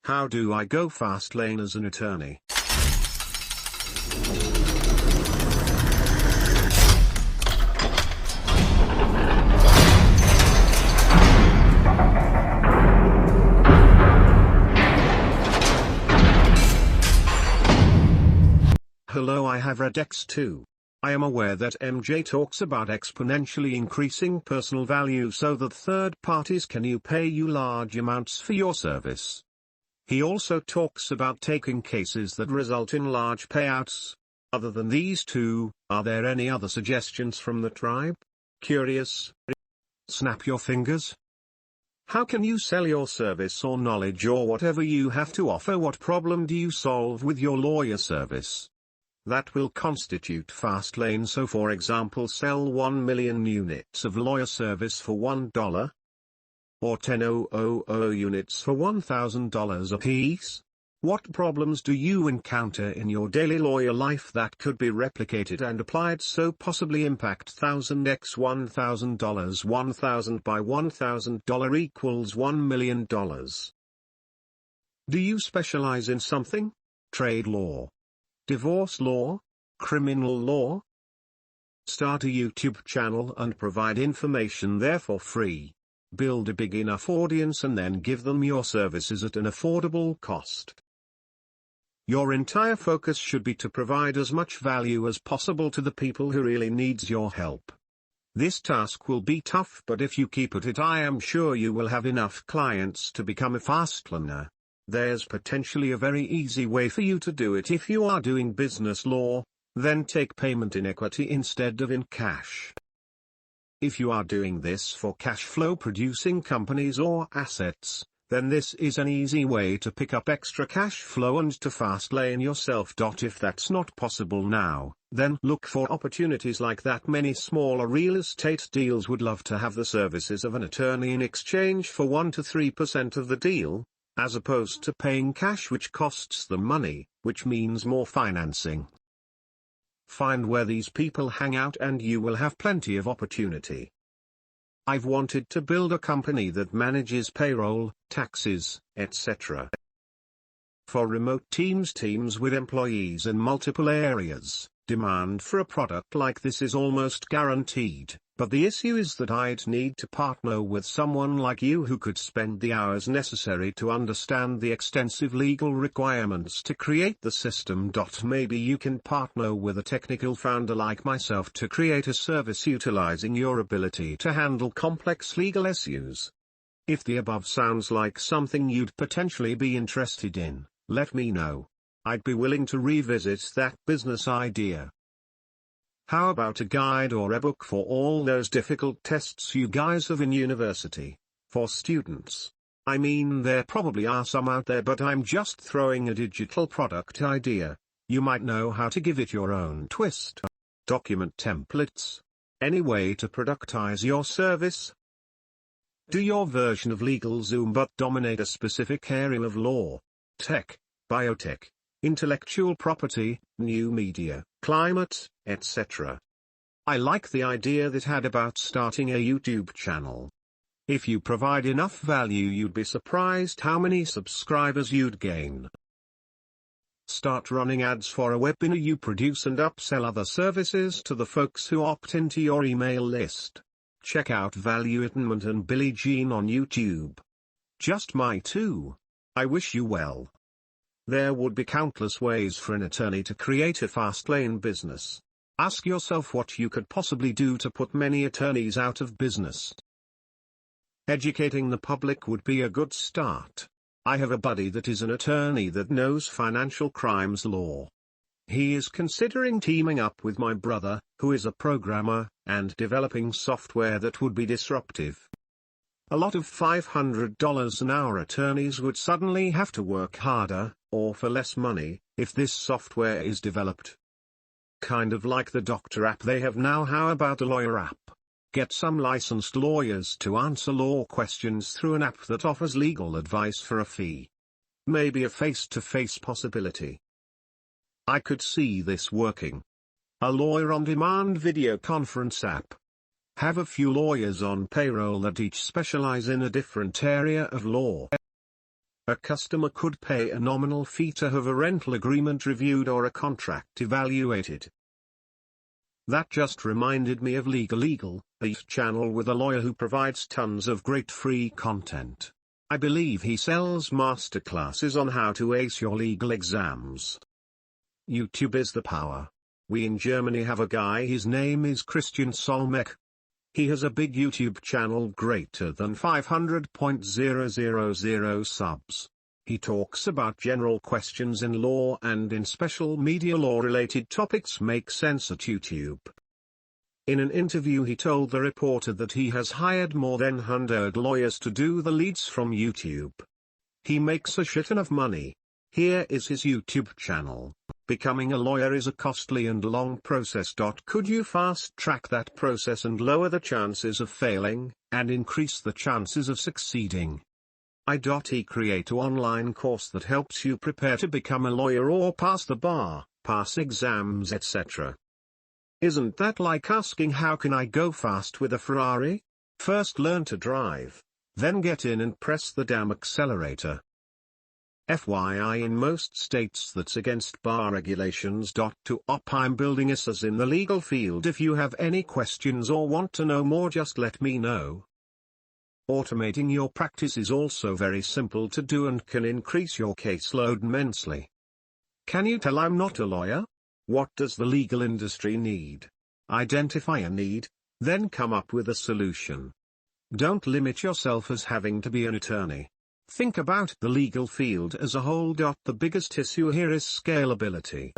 How do I go fast lane as an attorney? Hello, I have read X2. I am aware that MJ talks about exponentially increasing personal value so that third parties can pay you large amounts for your service. He also talks about taking cases that result in large payouts. Other than these two, are there any other suggestions from the tribe? Curious? Snap your fingers. How can you sell your service or knowledge or whatever you have to offer? What problem do you solve with your lawyer service? That will constitute fast lane. So for example, sell 1 million units of lawyer service for $1, or 10,000 units for $1,000 apiece. What problems do you encounter in your daily lawyer life that could be replicated and applied so possibly impact 1000x $1,000? 1000 by $1,000 equals $1 million. Do you specialize in something? Trade law, divorce law, criminal law? Start a YouTube channel and provide information there for free. Build a big enough audience and then give them your services at an affordable cost. Your entire focus should be to provide as much value as possible to the people who really needs your help. This task will be tough, but if you keep at it, I am sure you will have enough clients to become a fast learner. There's potentially a very easy way for you to do it. If you are doing business law, then take payment in equity instead of in cash. If you are doing this for cash flow producing companies or assets, then this is an easy way to pick up extra cash flow and to fast lane yourself. If that's not possible now, then look for opportunities like that. Many smaller real estate deals would love to have the services of an attorney in exchange for 1 to 3% of the deal, as opposed to paying cash, which costs them money, which means more financing. Find where these people hang out and you will have plenty of opportunity. I've wanted to build a company that manages payroll, taxes, etc. For remote teams with employees in multiple areas, demand for a product like this is almost guaranteed, but the issue is that I'd need to partner with someone like you who could spend the hours necessary to understand the extensive legal requirements to create the system. Maybe you can partner with a technical founder like myself to create a service utilizing your ability to handle complex legal issues. If the above sounds like something you'd potentially be interested in, let me know. I'd be willing to revisit that business idea. How about a guide or a book for all those difficult tests you guys have in university, for students? I mean, there probably are some out there, but I'm just throwing a digital product idea. You might know how to give it your own twist. Document templates. Any way to productize your service? Do your version of LegalZoom but dominate a specific area of law, tech, biotech, intellectual property, new media, climate, etc. I like the idea that had about starting a YouTube channel. If you provide enough value, you'd be surprised how many subscribers you'd gain. Start running ads for a webinar you produce and upsell other services to the folks who opt into your email list. Check out Value Edmund and Billie Jean on YouTube. Just my two. I wish you well. There would be countless ways for an attorney to create a fast lane business. Ask yourself what you could possibly do to put many attorneys out of business. Educating the public would be a good start. I have a buddy that is an attorney that knows financial crimes law. He is considering teaming up with my brother, who is a programmer, and developing software that would be disruptive. A lot of $500 an hour attorneys would suddenly have to work harder, or for less money, if this software is developed. Kind of like the doctor app they have now. How about a lawyer app? Get some licensed lawyers to answer law questions through an app that offers legal advice for a fee. Maybe a face-to-face possibility. I could see this working. A lawyer-on-demand video conference app. Have a few lawyers on payroll that each specialize in a different area of law. A customer could pay a nominal fee to have a rental agreement reviewed or a contract evaluated. That just reminded me of Legal, a channel with a lawyer who provides tons of great free content. I believe he sells masterclasses on how to ace your legal exams. YouTube is the power. We in Germany have a guy, his name is Christian Solmecke. He has a big YouTube channel greater than 500,000 subs. He talks about general questions in law and in special media law-related topics make sense at YouTube. In an interview he told the reporter that he has hired more than 100 lawyers to do the leads from YouTube. He makes a shit ton of money. Here is his YouTube channel. Becoming a lawyer is a costly and long process. Could you fast-track that process and lower the chances of failing, and increase the chances of succeeding? I.E. create an online course that helps you prepare to become a lawyer or pass the bar, pass exams, etc. Isn't that like asking how can I go fast with a Ferrari? First learn to drive, then get in and press the damn accelerator. FYI, in most states that's against bar regulations. To op I'm building a SAS in the legal field. If you have any questions or want to know more, just let me know. Automating your practice is also very simple to do and can increase your caseload immensely. Can you tell I'm not a lawyer? What does the legal industry need? Identify a need, then come up with a solution. Don't limit yourself as having to be an attorney. Think about the legal field as a whole. The biggest issue here is scalability.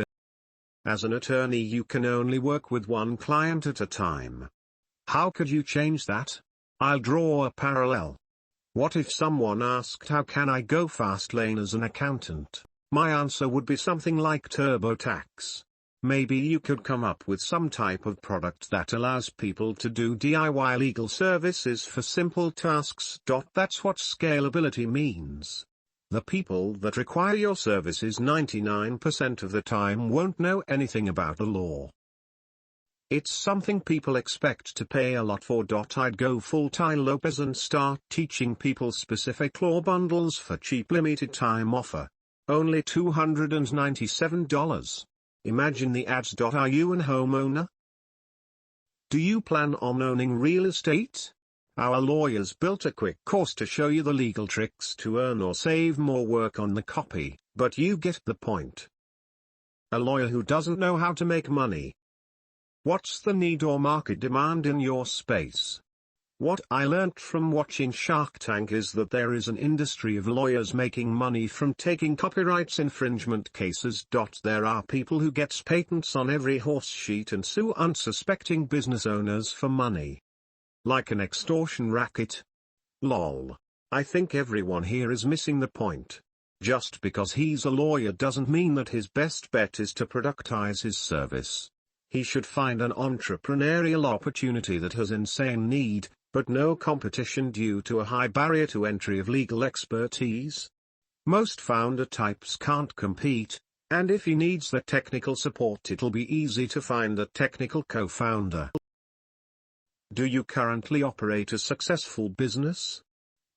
As an attorney, you can only work with one client at a time. How could you change that? I'll draw a parallel. What if someone asked how can I go Fastlane as an accountant? My answer would be something like TurboTax. Maybe you could come up with some type of product that allows people to do DIY legal services for simple tasks. That's what scalability means. The people that require your services 99% of the time won't know anything about the law. It's something people expect to pay a lot for. I'd go full-time Lopez and start teaching people specific law bundles for cheap limited time offer. Only $297. Imagine the ads. Are you an homeowner? Do you plan on owning real estate? Our lawyers built a quick course to show you the legal tricks to earn or save more work on the copy, but you get the point. A lawyer who doesn't know how to make money. What's the need or market demand in your space? What I learnt from watching Shark Tank is that there is an industry of lawyers making money from taking copyrights infringement cases. There are people who gets patents on every horse sheet and sue unsuspecting business owners for money. Like an extortion racket. Lol. I think everyone here is missing the point. Just because he's a lawyer doesn't mean that his best bet is to productize his service. He should find an entrepreneurial opportunity that has insane need, but no competition due to a high barrier to entry of legal expertise. Most founder types can't compete, and if he needs the technical support, it'll be easy to find a technical co-founder. Do you currently operate a successful business?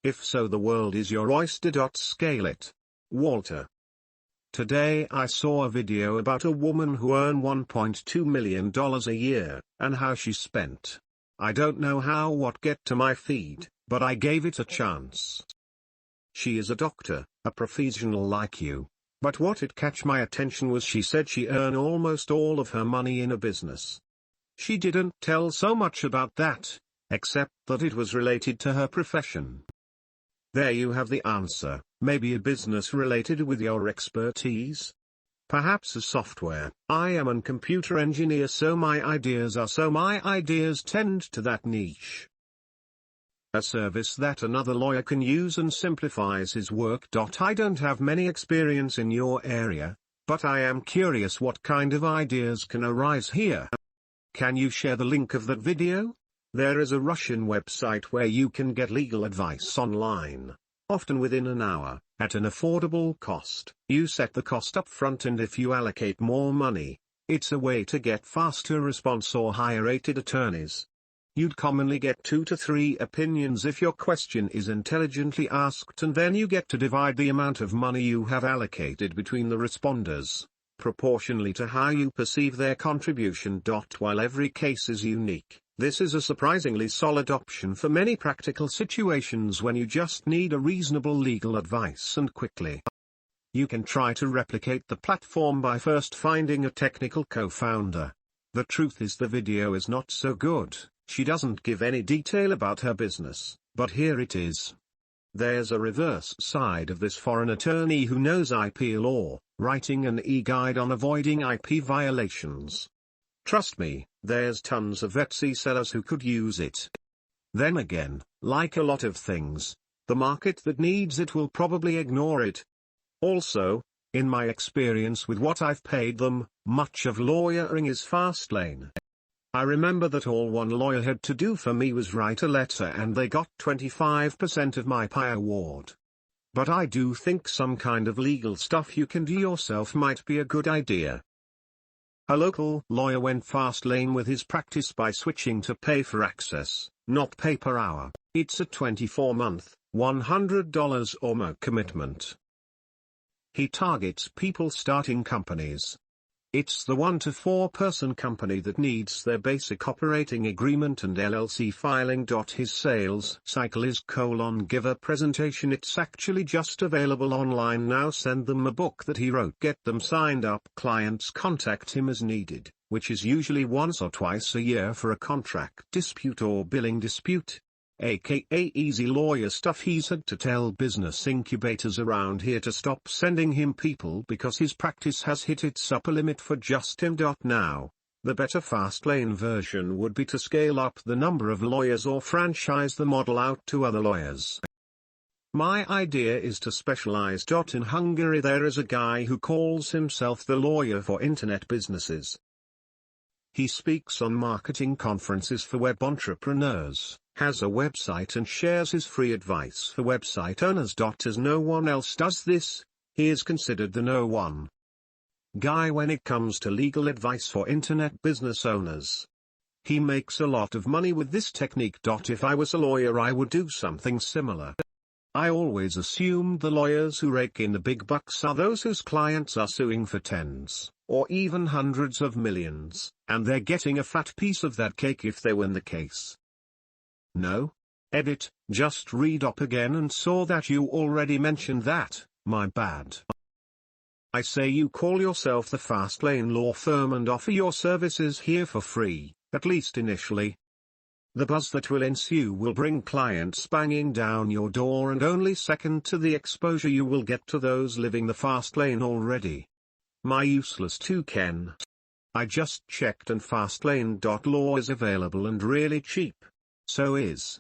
If so, the world is your oyster. Scale it. Walter. Today I saw a video about a woman who earned $1.2 million a year, and how she spent. I don't know how what get to my feed, but I gave it a chance. She is a doctor, a professional like you. But what it catch my attention was she said she earned almost all of her money in a business. She didn't tell so much about that, except that it was related to her profession. There you have the answer, maybe a business related with your expertise. Perhaps a software. I am a computer engineer, so my ideas tend to that niche. A service that another lawyer can use and simplifies his work. I don't have many experience in your area, but I am curious what kind of ideas can arise here. Can you share the link of that video? There is a Russian website where you can get legal advice online, often within an hour, at an affordable cost. You set the cost up front, and if you allocate more money, it's a way to get faster response or higher rated attorneys. You'd commonly get 2 to 3 opinions if your question is intelligently asked, and then you get to divide the amount of money you have allocated between the responders, proportionally to how you perceive their contribution. While every case is unique, this is a surprisingly solid option for many practical situations when you just need a reasonable legal advice and quickly. You can try to replicate the platform by first finding a technical co-founder. The truth is the video is not so good. She doesn't give any detail about her business, but here it is. There's a reverse side of this for an attorney who knows IP law, writing an e-guide on avoiding IP violations. Trust me, there's tons of Etsy sellers who could use it. Then again, like a lot of things, the market that needs it will probably ignore it. Also, in my experience with what I've paid them, much of lawyering is Fastlane. I remember that all one lawyer had to do for me was write a letter and they got 25% of my pay award. But I do think some kind of legal stuff you can do yourself might be a good idea. A local lawyer went Fastlane with his practice by switching to pay for access, not pay per hour. It's a 24-month, $100 or more commitment. He targets people starting companies. It's the 1 to 4 person company that needs their basic operating agreement and LLC filing.His sales cycle is : give a presentation. It's actually just available online now. Send them a book that he wrote. Get them signed up. Clients contact him as needed, which is usually once or twice a year for a contract dispute or billing dispute. aka easy lawyer stuff. He's had to tell business incubators around here to stop sending him people because his practice has hit its upper limit for just him.Now. The better Fastlane version would be to scale up the number of lawyers or franchise the model out to other lawyers. My idea is to specialize. In Hungary there is a guy who calls himself the lawyer for internet businesses. He speaks on marketing conferences for web entrepreneurs, has a website and shares his free advice for website owners. As no one else does this, he is considered the no one guy when it comes to legal advice for internet business owners. He makes a lot of money with this technique. If I was a lawyer I would do something similar. I always assumed the lawyers who rake in the big bucks are those whose clients are suing for tens, or even hundreds of millions, and they're getting a fat piece of that cake if they win the case. No? Edit, just read up again and saw that you already mentioned that, my bad. I say you call yourself the Fastlane Lawfirm and offer your services here for free, at least initially. The buzz that will ensue will bring clients banging down your door, and only second to the exposure you will get to those living the fast lane already. My useless toucan. I just checked and Fastlane.Law is available and really cheap. So is.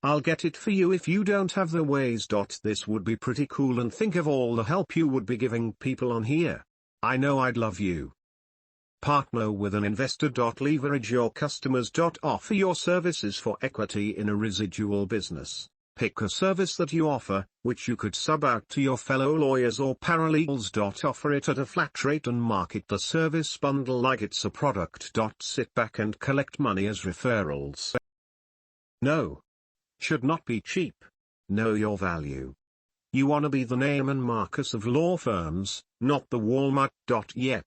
I'll get it for you if you don't have the ways. This would be pretty cool, and think of all the help you would be giving people on here. I know I'd love you. Partner with an investor. Leverage your customers. Offer your services for equity in a residual business. Pick a service that you offer, which you could sub out to your fellow lawyers or paralegals. Offer it at a flat rate and market the service bundle like it's a product. Sit back and collect money as referrals. No. Should not be cheap. Know your value. You wanna be the Neiman Marcus of law firms, not the Walmart. Yep.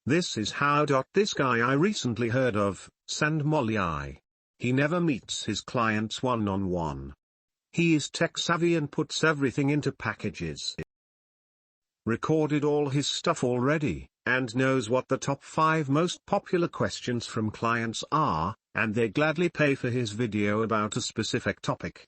This is how. This guy I recently heard of, I. He never meets his clients one-on-one. He is tech savvy and puts everything into packages. Recorded all his stuff already, and knows what the top 5 most popular questions from clients are, and they gladly pay for his video about a specific topic.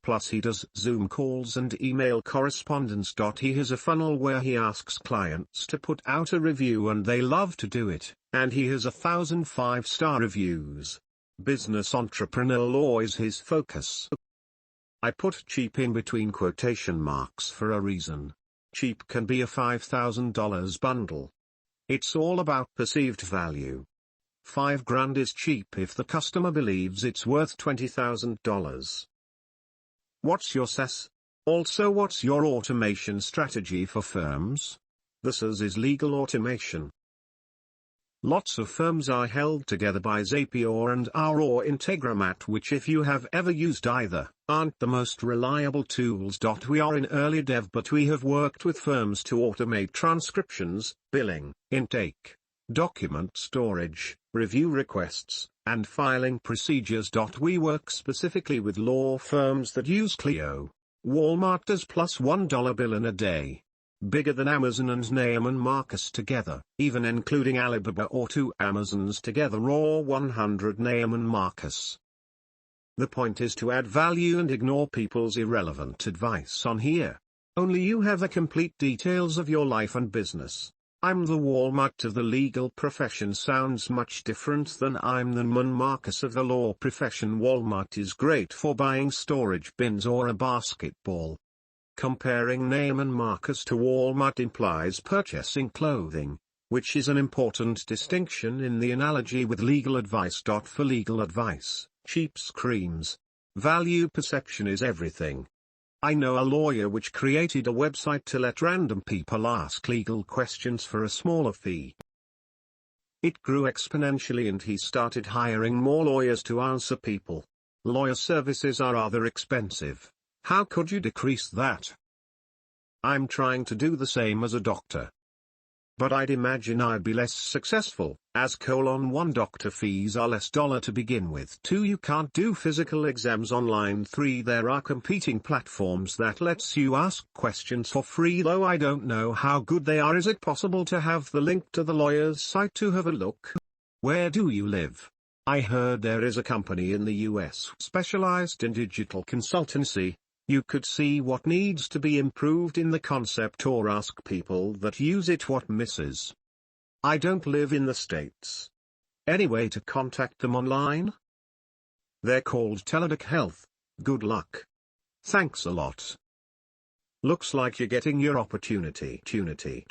Plus he does Zoom calls and email correspondence. He has a funnel where he asks clients to put out a review and they love to do it, and he has 1,000 5-star reviews. Business entrepreneurial law is his focus. I put cheap in between quotation marks for a reason. Cheap can be a $5,000 bundle. It's all about perceived value. $5,000 is cheap if the customer believes it's worth $20,000. What's your SaaS? Also, what's your automation strategy for firms? The SaaS is legal automation. Lots of firms are held together by Zapier and Our or Integromat, which if you have ever used either, aren't the most reliable tools. We are in early dev, but we have worked with firms to automate transcriptions, billing, intake, document storage, review requests, and filing procedures. We work specifically with law firms that use Clio. Walmart does plus $1 bill in a day. Bigger than Amazon and Neiman Marcus together, even including Alibaba or 2 Amazons together or 100 Neiman Marcus. The point is to add value and ignore people's irrelevant advice on here. Only you have the complete details of your life and business. I'm the Walmart of the legal profession sounds much different than I'm the Neiman Marcus of the law profession. Walmart is great for buying storage bins or a basketball. Comparing Neiman Marcus to Walmart implies purchasing clothing, which is an important distinction in the analogy with legal advice. For legal advice, cheap screams. Value perception is everything. I know a lawyer which created a website to let random people ask legal questions for a smaller fee. It grew exponentially and he started hiring more lawyers to answer people. Lawyer services are rather expensive. How could you decrease that? I'm trying to do the same as a doctor. But I'd imagine I'd be less successful, as (1) doctor fees are less to begin with. 2 You can't do physical exams online. 3 There are competing platforms that lets you ask questions for free, though I don't know how good they are. Is it possible to have the link to the lawyer's site to have a look? Where do you live? I heard there is a company in the US specialized in digital consultancy. You could see what needs to be improved in the concept or ask people that use it what misses. I don't live in the States. Any way to contact them online? They're called Teladoc Health. Good luck. Thanks a lot. Looks like you're getting your opportunity.